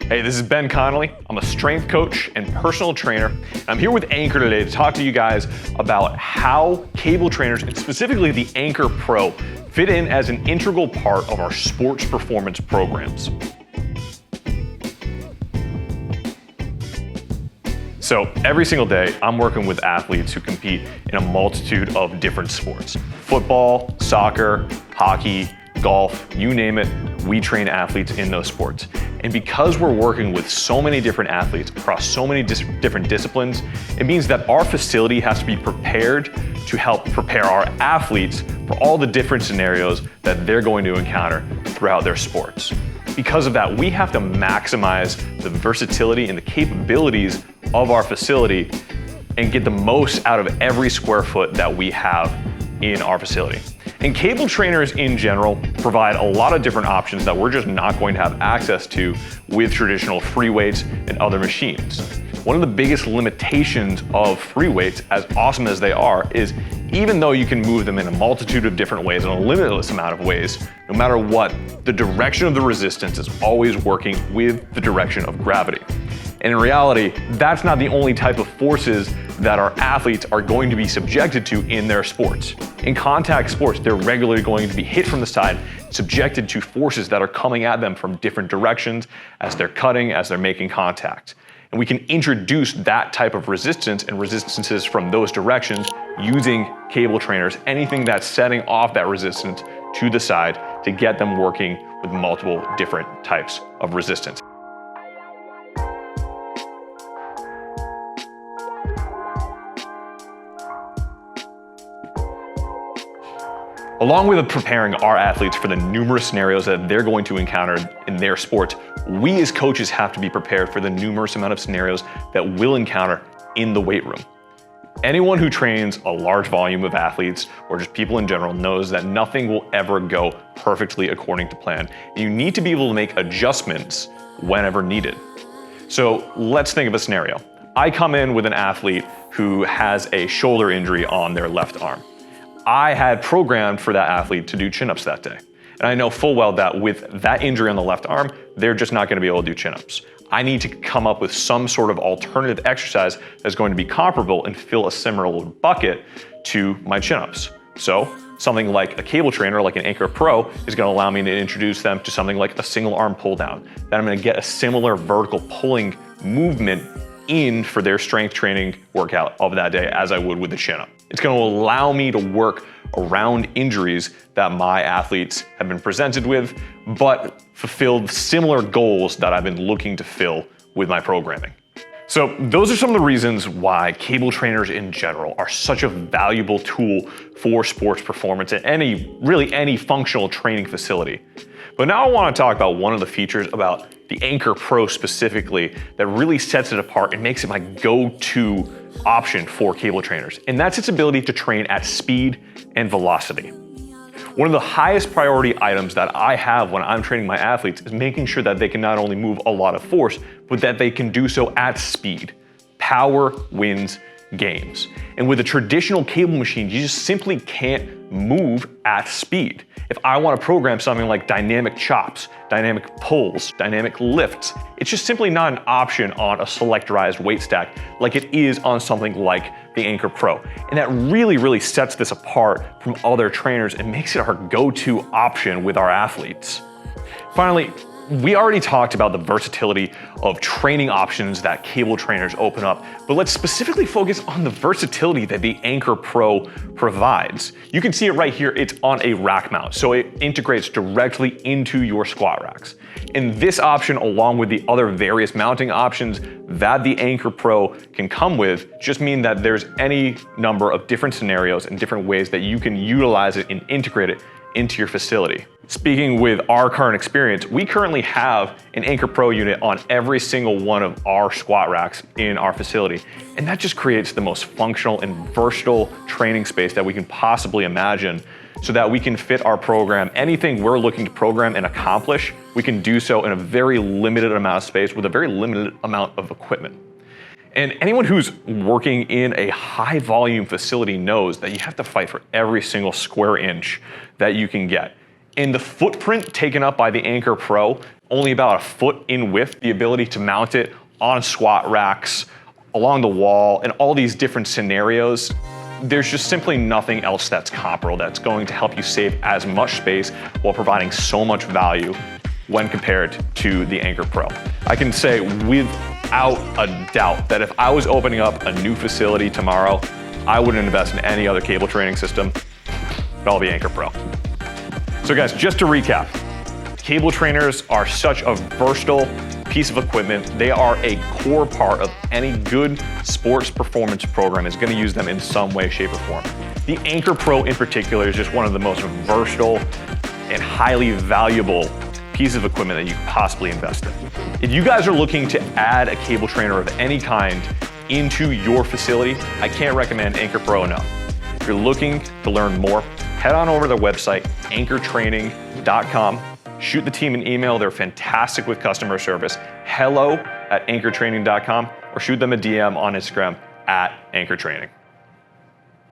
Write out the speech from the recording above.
Hey, this is Ben Connolly. I'm a strength coach and personal trainer. I'm here with ANCORE today to talk to you guys about how cable trainers, and specifically the ANCORE Pro, fit in as an integral part of our sports performance programs. So every single day, I'm working with athletes who compete in a multitude of different sports. Football, soccer, hockey, golf, you name it, we train athletes in those sports. And because we're working with so many different athletes across so many different disciplines, it means that our facility has to be prepared to help prepare our athletes for all the different scenarios that they're going to encounter throughout their sports. Because of that, we have to maximize the versatility and the capabilities of our facility and get the most out of every square foot that we have in our facility. And cable trainers in general provide a lot of different options that we're just not going to have access to with traditional free weights and other machines. One of the biggest limitations of free weights, as awesome as they are, is even though you can move them in a multitude of different ways, in a limitless amount of ways, no matter what, the direction of the resistance is always working with the direction of gravity. And in reality, that's not the only type of forces that our athletes are going to be subjected to in their sports. In contact sports, they're regularly going to be hit from the side, subjected to forces that are coming at them from different directions as they're cutting, as they're making contact. And we can introduce that type of resistance and resistances from those directions using cable trainers, anything that's setting off that resistance to the side to get them working with multiple different types of resistance. Along with preparing our athletes for the numerous scenarios that they're going to encounter in their sports, we as coaches have to be prepared for the numerous amount of scenarios that we'll encounter in the weight room. Anyone who trains a large volume of athletes, or just people in general, knows that nothing will ever go perfectly according to plan. You need to be able to make adjustments whenever needed. So let's think of a scenario. I come in with an athlete who has a shoulder injury on their left arm. I had programmed for that athlete to do chin-ups that day. And I know full well that with that injury on the left arm, they're just not going to be able to do chin-ups. I need to come up with some sort of alternative exercise that's going to be comparable and fill a similar bucket to my chin-ups. So something like a cable trainer, like an ANCORE Pro, is going to allow me to introduce them to something like a single arm pull down. Then I'm going to get a similar vertical pulling movement in for their strength training workout of that day as I would with the chin-up. It's going to allow me to work around injuries that my athletes have been presented with, but fulfilled similar goals that I've been looking to fill with my programming. So those are some of the reasons why cable trainers in general are such a valuable tool for sports performance at really any functional training facility. But now I want to talk about one of the features about the ANCORE Pro specifically that really sets it apart and makes it my go-to option for cable trainers. And that's its ability to train at speed and velocity. One of the highest priority items that I have when I'm training my athletes is making sure that they can not only move a lot of force, but that they can do so at speed. Power wins games. And with a traditional cable machine, you just simply can't move at speed. If I want to program something like dynamic chops, dynamic pulls, dynamic lifts, it's just simply not an option on a selectorized weight stack like it is on something like the ANCORE Pro. And that really sets this apart from other trainers and makes it our go-to option with our athletes. Finally, we already talked about the versatility of training options that cable trainers open up, but let's specifically focus on the versatility that the ANCORE Pro provides. You can see it right here, it's on a rack mount, so it integrates directly into your squat racks. And this option, along with the other various mounting options that the ANCORE Pro can come with, just mean that there's any number of different scenarios and different ways that you can utilize it and integrate it into your facility. Speaking with our current experience, we currently have an ANCORE Pro unit on every single one of our squat racks in our facility. And that just creates the most functional and versatile training space that we can possibly imagine so that we can fit our program. Anything we're looking to program and accomplish, we can do so in a very limited amount of space with a very limited amount of equipment. And anyone who's working in a high volume facility knows that you have to fight for every single square inch that you can get. And the footprint taken up by the ANCORE Pro only about a foot in width, the ability to mount it on squat racks, along the wall, and all these different scenarios. There's just simply nothing else that's comparable that's going to help you save as much space while providing so much value when compared to the ANCORE Pro. I can say without a doubt that if I was opening up a new facility tomorrow, I wouldn't invest in any other cable training system. It'll be ANCORE Pro. So guys, just to recap, cable trainers are such a versatile piece of equipment. They are a core part of any good sports performance program is going to use them in some way, shape, or form. The ANCORE Pro in particular is just one of the most versatile and highly valuable pieces of equipment that you could possibly invest in. If you guys are looking to add a cable trainer of any kind into your facility, I can't recommend ANCORE Pro enough. If you're looking to learn more, head on over to their website, ancoretraining.com. Shoot the team an email. They're fantastic with customer service. hello@ancoretraining.com, or shoot them a DM on Instagram @ancoretraining.